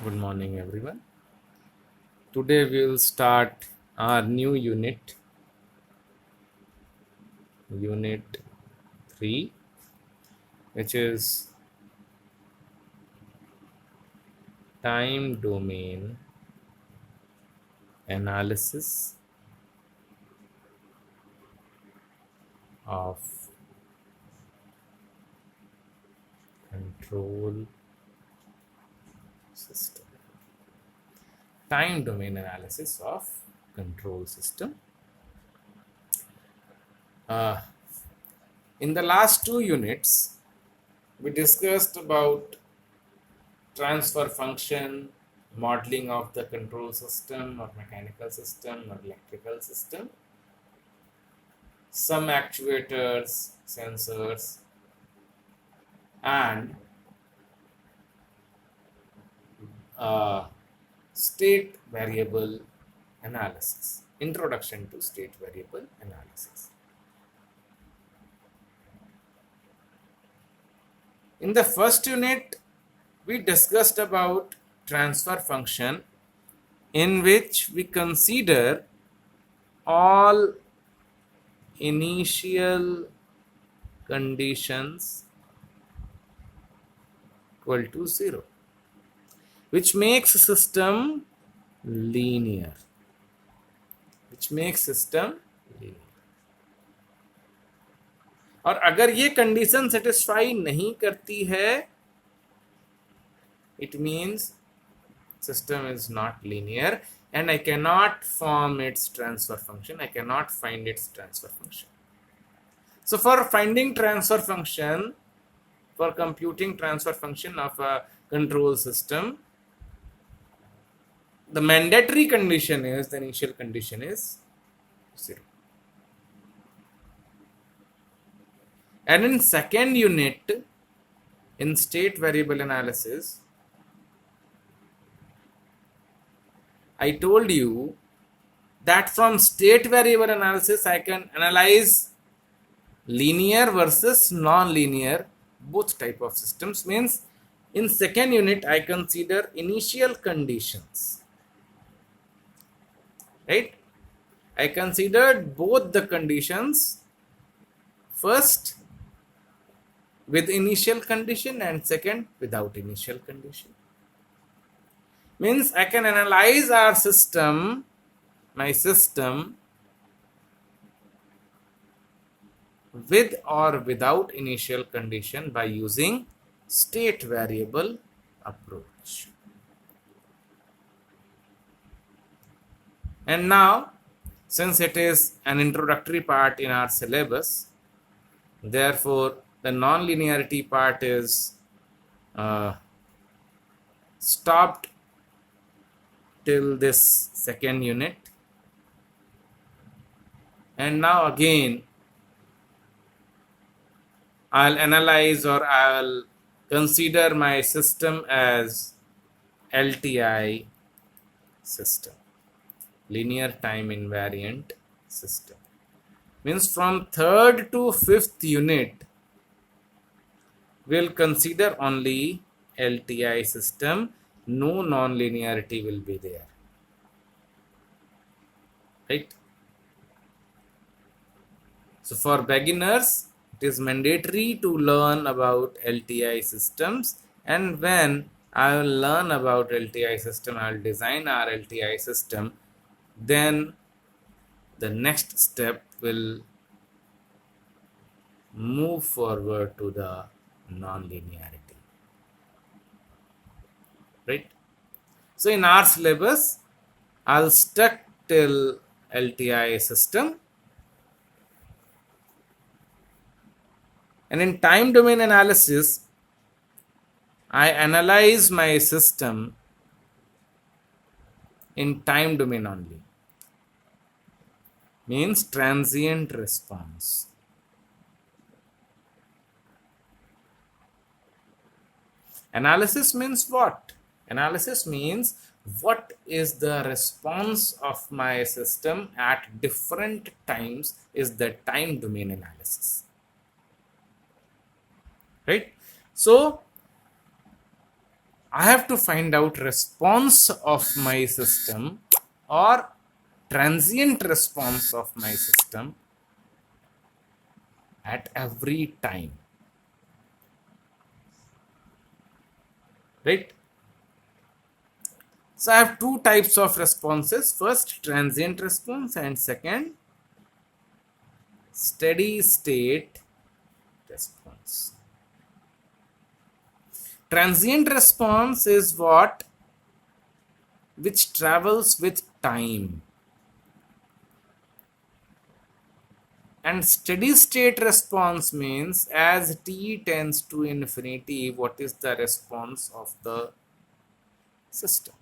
Good morning, everyone. Today we will start our new unit 3, which is time domain analysis of control system. Time domain analysis of control system. Uh, in the last two units, we discussed about transfer function, modeling of the control system or mechanical system or electrical system, some actuators, sensors, and state variable analysis. Introduction to state variable analysis. In the first unit, we discussed about transfer function, in which we consider all initial conditions equal to 0, which makes system linear. और अगर ये condition satisfy नहीं करती है, it means system is not linear and I cannot form its transfer function. I cannot find its transfer function. So for finding transfer function, for computing transfer function of a control system, the mandatory condition is, the initial condition is 0. And in second unit, in state variable analysis, I told you that from state variable analysis, I can analyze linear versus non-linear, both type of systems. Means in second unit, I consider initial conditions, right? I considered both the conditions, first with initial condition and second without initial condition. Means I can analyze our system, my system, with or without initial condition by using state variable approach. And now, since it is an introductory part in our syllabus, therefore the non-linearity part is stopped till this second unit. And now again, I'll analyze or I'll consider my system as LTI system, linear time invariant system. Means from third to fifth unit, we'll consider only LTI system. No non-linearity will be there, right? So for beginners, it is mandatory to learn about LTI systems, and when I will learn about LTI system, I will design our LTI system, then the next step will move forward to the non-linearity, right? So in our syllabus, I'll stuck till LTI system. And in time domain analysis, I analyze my system in time domain only. Means transient response. Analysis means what? Analysis means what is the response of my system at different times is the time domain analysis. Right? So I have to find out response of my system or transient response of my system at every time, right? So I have two types of responses. First, transient response, and second, steady state response. Transient response is what which travels with time, and steady state response means as t tends to infinity, what is the response of the system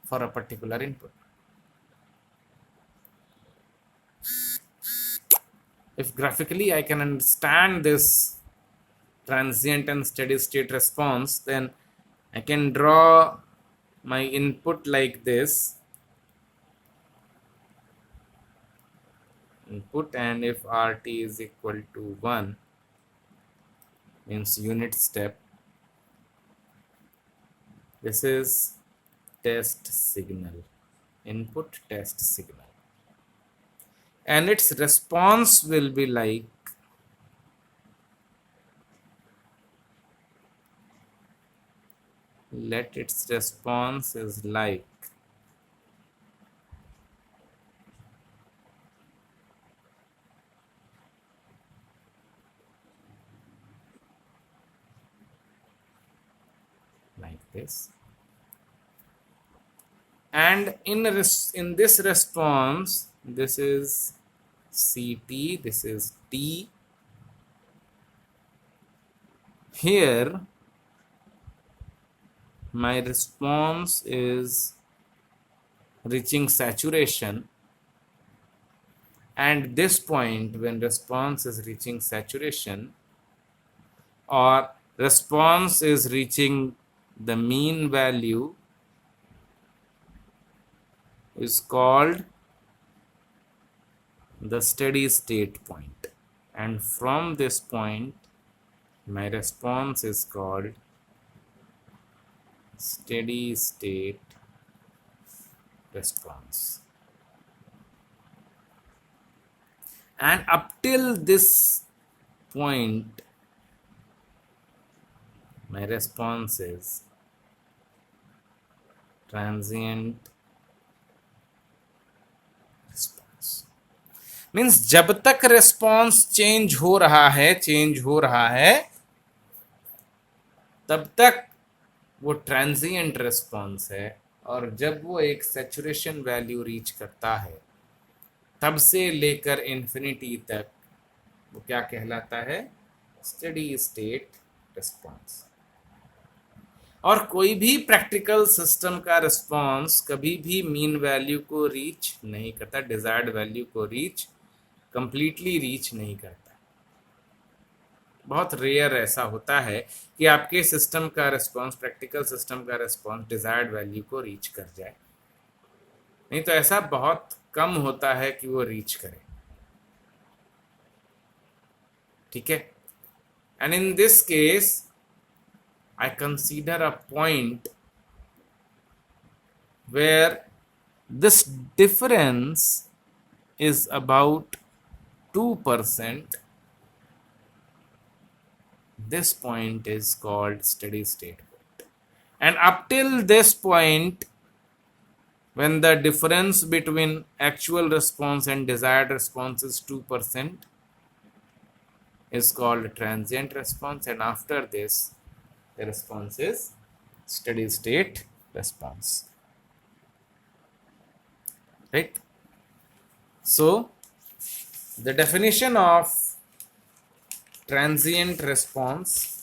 for a particular input. If graphically I can understand this transient and steady state response, then I can draw my input like this input, and if RT is equal to 1 means unit step, this is test signal, input test signal, and its response will be like let its response is like this, and in this response, this is CT, this is T. Here my response is reaching saturation, and this point when response is reaching saturation or response is reaching the mean value is called the steady state point, and from this point my response is called steady state response. And up till this point my response is transient response. Means जब तक response change हो रहा है तब तक वो transient response है, और जब वो एक सैचुरेशन वैल्यू रीच करता है तब से लेकर इन्फिनिटी तक वो क्या कहलाता है, स्टेडी स्टेट रिस्पॉन्स। और कोई भी प्रैक्टिकल सिस्टम का रिस्पॉन्स कभी भी मीन वैल्यू को रीच नहीं करता, डिजायर्ड वैल्यू को कंप्लीटली रीच नहीं करता। बहुत रेयर ऐसा होता है कि आपके सिस्टम का रिस्पॉन्स, प्रैक्टिकल सिस्टम का रिस्पॉन्स डिजायर्ड वैल्यू को रीच कर जाए, नहीं तो ऐसा बहुत कम होता है कि वो रीच करे, ठीक है। And in this case I consider a point where this difference is about 2%. This point is called steady state point. And up till this point, when the difference between actual response and desired response is 2%, is called transient response, and after this the response is steady state response, right? So the definition of transient response,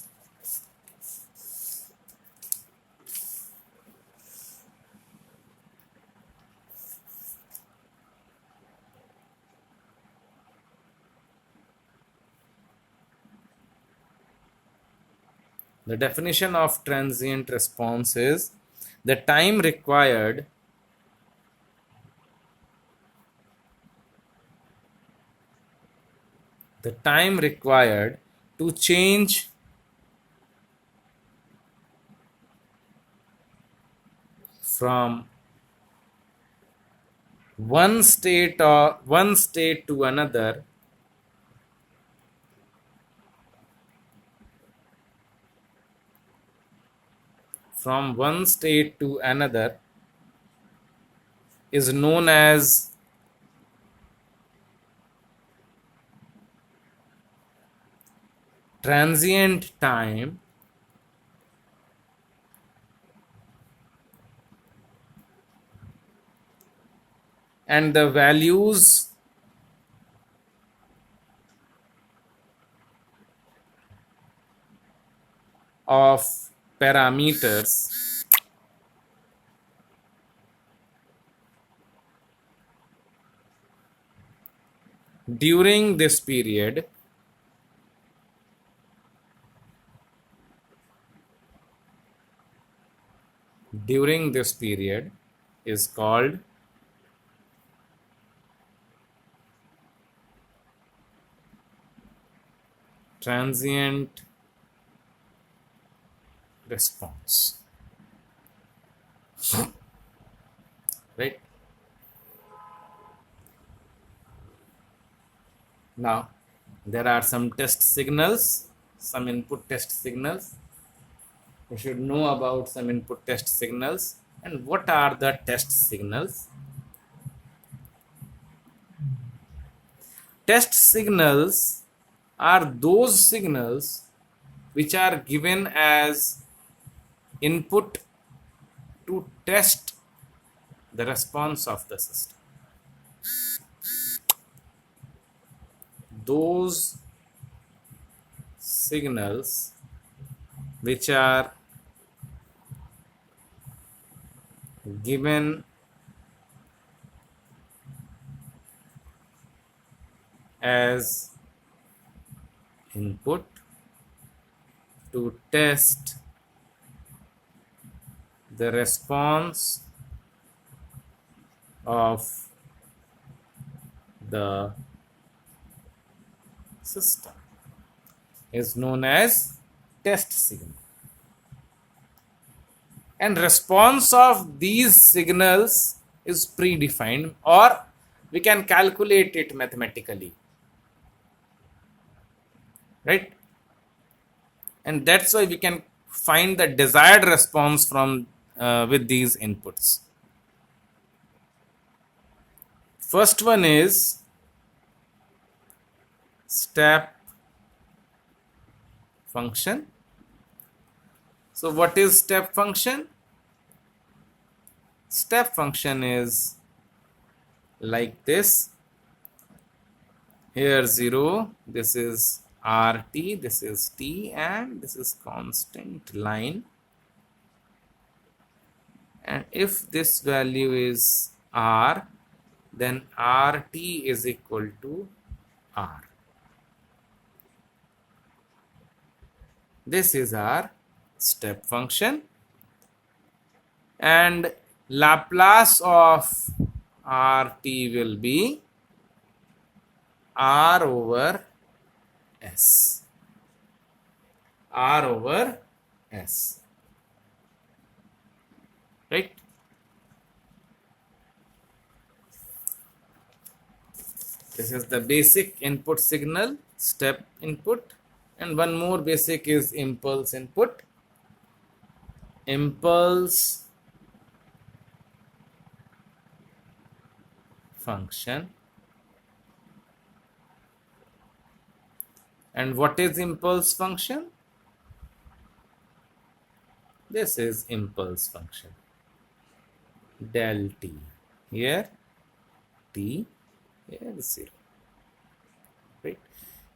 the definition of transient response is the time required to change from one state to another from one state to another is known as transient time, and the values of parameters during this period is called transient response, right? Now there are some test signals, some input test signals. You should know about some input test signals. And what are the test signals? Test signals are those signals which are given as input to test the response of the system. Those signals which are given as input to test the response of the system is known as test signal. And response of these signals is predefined, or we can calculate it mathematically, right? And that's why we can find the desired response from with these inputs. First one is step function. So what is step function? Step function is like this. Here 0, this is RT, this is T, and this is constant line. And if this value is R, then RT is equal to R. This is our step function, and Laplace of RT will be R over S. R over S. Right? This is the basic input signal, step input, and one more basic is impulse input. Impulse function. And what is impulse function? This is impulse function. Del t. Here t, here 0. Right?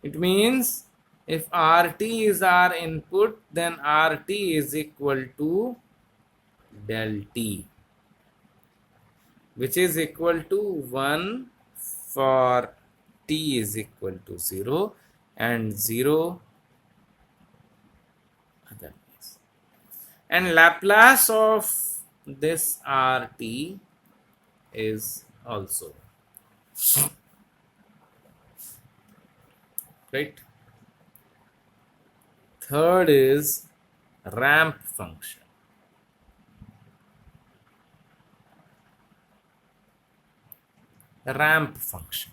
It means if RT is our input, then RT is equal to del t, which is equal to 1 for t is equal to 0 and 0 otherwise. And Laplace of this RT is also, right? Third is ramp function. ramp function.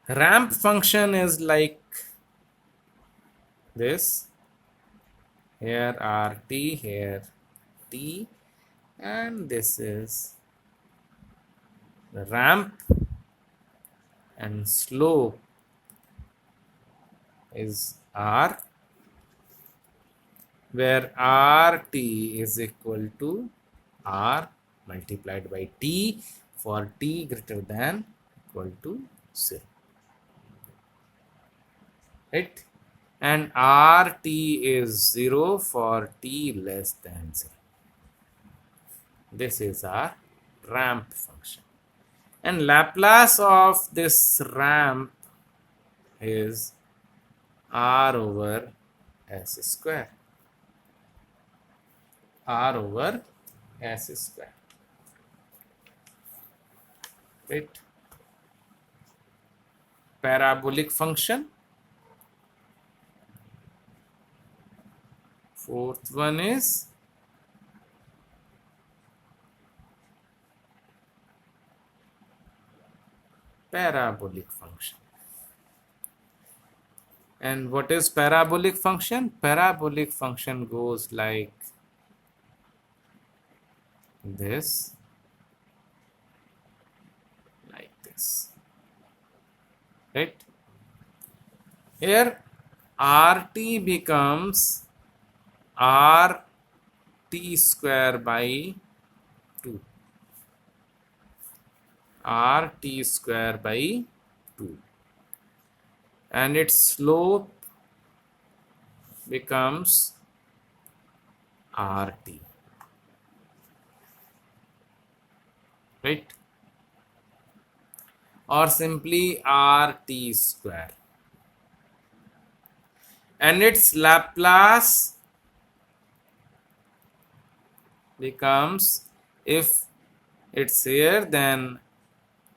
Ramp function is like this. Here are t, here t, and this is the ramp, and slope is r, where rt is equal to r multiplied by t for t greater than equal to 0, right? And rt is 0 for t less than 0. This is our ramp function. And Laplace of this ramp is r over s square. R over s square. Right? Parabolic function. Fourth one is parabolic function. And what is parabolic function? Parabolic function goes like this, right? Here RT becomes RT square by 2. RT square by 2. And its slope becomes RT. Right? Or simply RT square. And its Laplace becomes, if it's here, then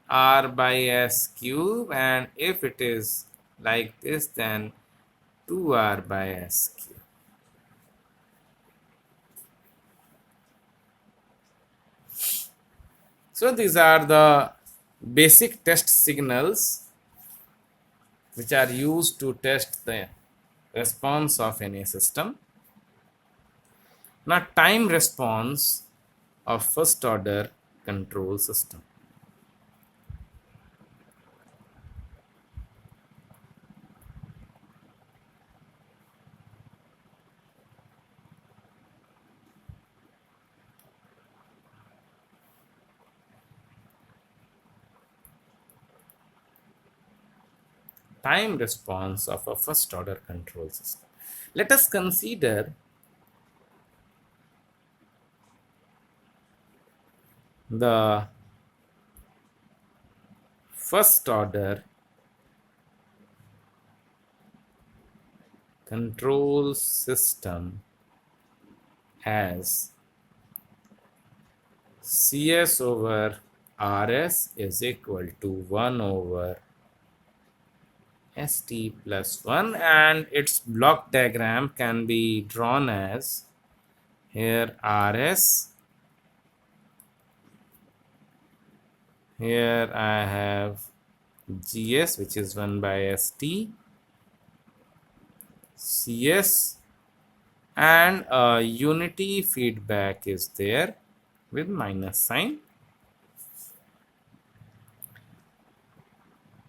r by s cube, and if it is like this, then 2r by s cube. So these are the basic test signals which are used to test the response of any system. Now, time response of first order control system. Time response of a first order control system. Let us consider the first order control system has Cs over Rs is equal to 1 over St plus 1, and its block diagram can be drawn as here Rs, here I have Gs which is 1 by St, Cs, and a unity feedback is there with minus sign.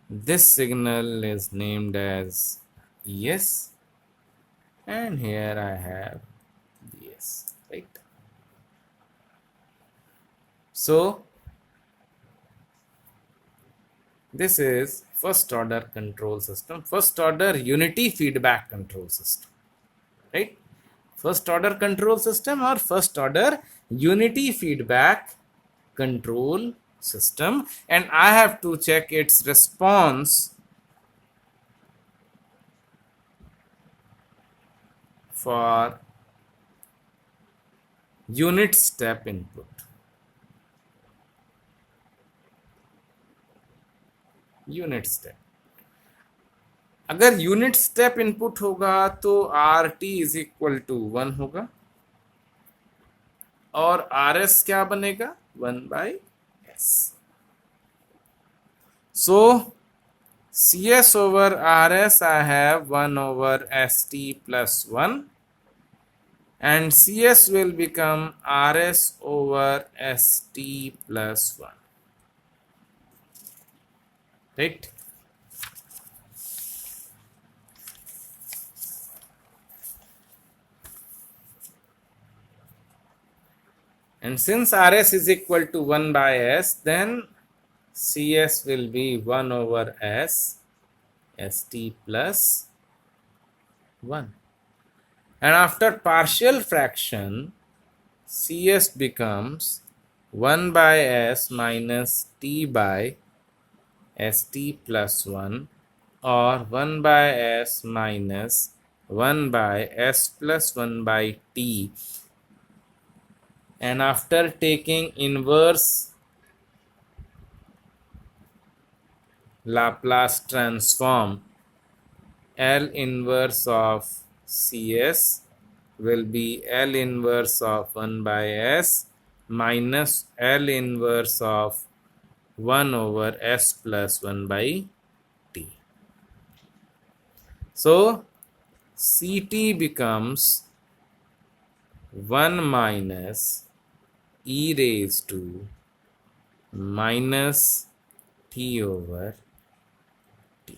This signal is named as ES, and here I have DS, right? So this is first order control system, first order unity feedback control system, right? First order control system or first order unity feedback control system, and I have to check its response for unit step input. Unit step, अगर unit step input होगा तो R T is equal to 1 होगा और R S क्या बनेगा 1 by S. So Cs over Rs I have 1 over St plus 1, and Cs will become Rs over St plus 1, right? And since Rs is equal to 1 by S, then Cs will be 1 over S St plus 1. And after partial fraction, Cs becomes 1 by S minus T by St plus 1, or 1 by S minus 1 by S plus 1 by T. And after taking inverse Laplace transform, L inverse of Cs will be L inverse of 1 by S minus L inverse of 1 over S plus 1 by T. So Ct becomes 1 minus e raised to minus T over T,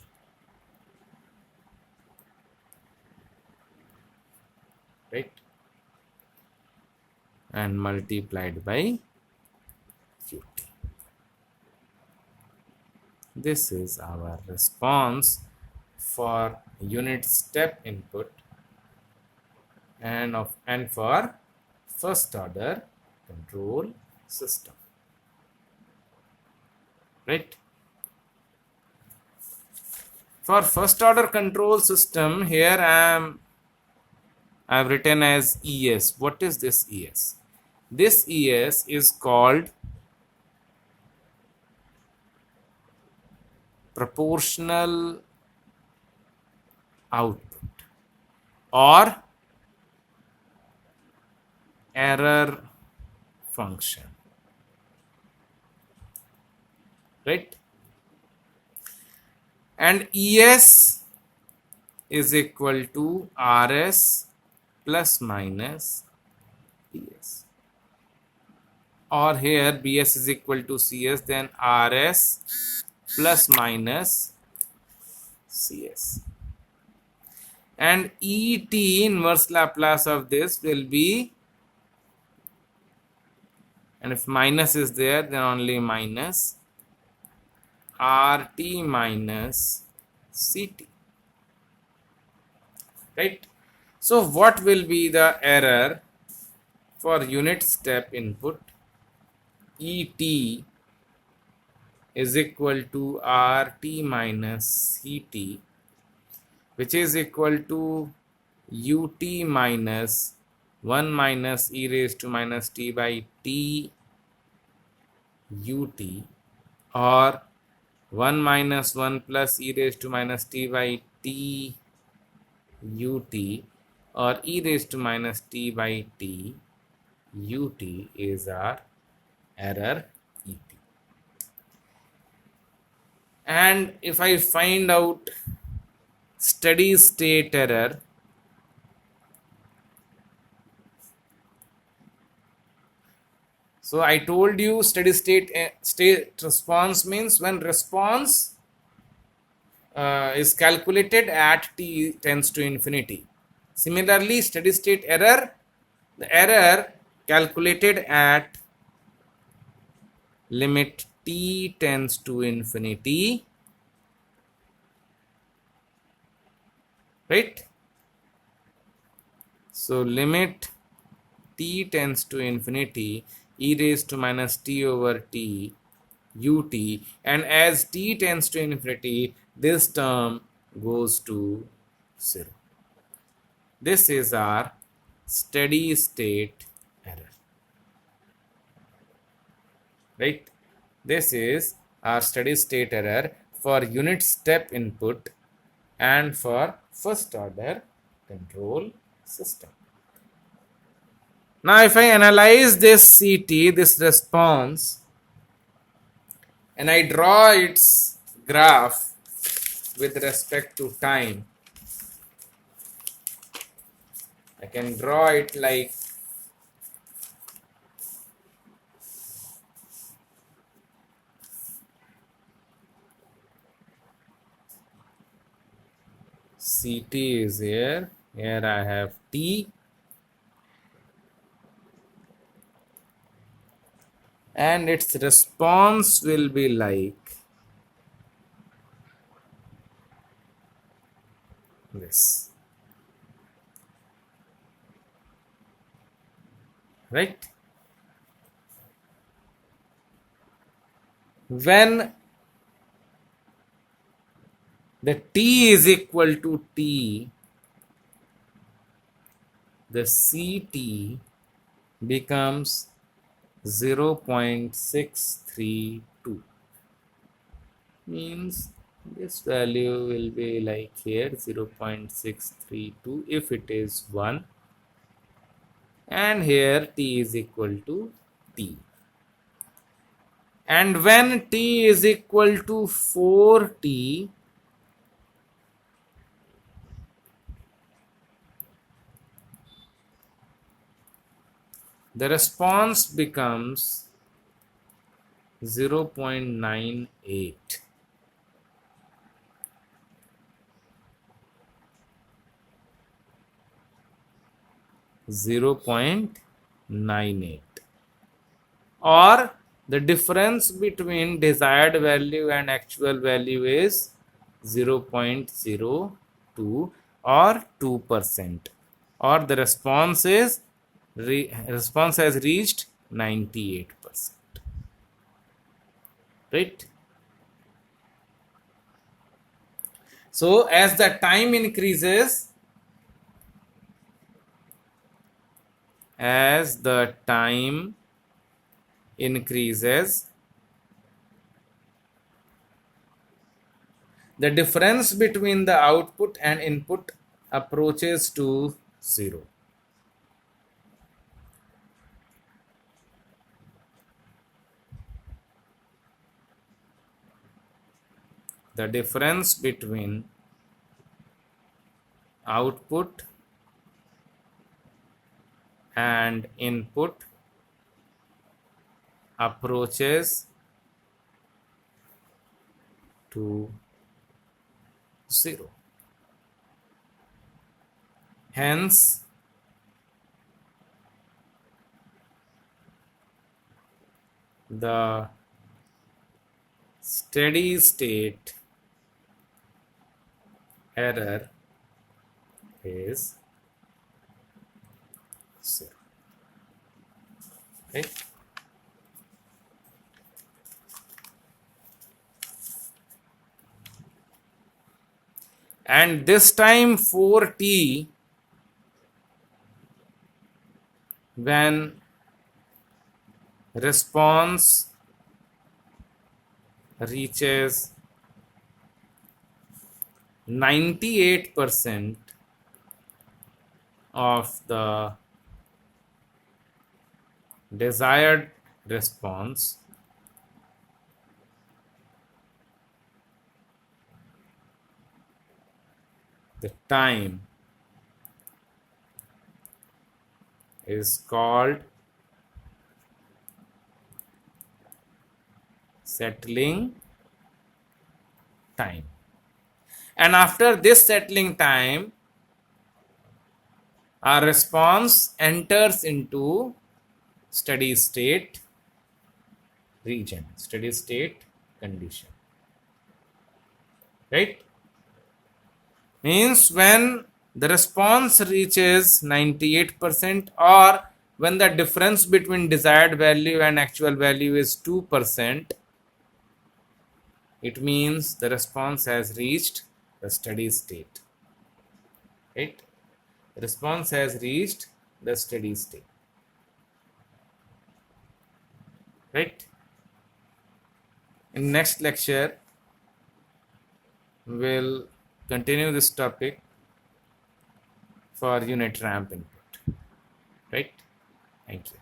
right? And multiplied by Qt. This is our response for unit step input and for first order control system, right? For first order control system, here I've written as ES. What is this ES? This ES is called proportional output or error function, right? And ES is equal to Rs plus minus Ps, or here Bs is equal to Cs, then Rs plus minus Cs. And Et inverse Laplace of this will be, and if minus is there, then only minus Rt minus Ct, right? So what will be the error for unit step input? Et is equal to Rt minus Ct, which is equal to Ut minus 1 minus e raised to minus t by t Ut, or 1 minus 1 plus e raised to minus t by t Ut, or e raised to minus t by t Ut is our error Et. And if I find out steady state error, so I told you steady state response means when response is calculated at t tends to infinity. Similarly, steady state error, the error calculated at limit t tends to infinity, right? So limit t tends to infinity, e raised to minus t over t Ut, and as t tends to infinity, this term goes to 0. This is our steady state error, right? This is our steady state error for unit step input and for first order control system. Now if I analyze this CT, this response, and I draw its graph with respect to time. I can draw it like Ct is here. Here I have T, and its response will be like this, right? When the T is equal to T, the Ct becomes 0.632, means this value will be like here 0.632 if it is 1, and here T is equal to T. And when T is equal to 4T, the response becomes 0.98. Or the difference between desired value and actual value is 0.02 or 2%, or the response is response has reached 98%, right? So as the time increases, as the time increases, the difference between the output and input approaches to 0. The difference between output and input approaches to 0. Hence, the steady state error is 0. Right? And this time 4T, when response reaches 98% of the desired response, the time is called settling time. And after this settling time, our response enters into steady state region, steady state condition. Right? Means when the response reaches 98%, or when the difference between desired value and actual value is 2%, it means the response has reached the steady state. Right? The response has reached the steady state. Right? In next lecture, we'll continue this topic for unit ramp input. Right? Thank you.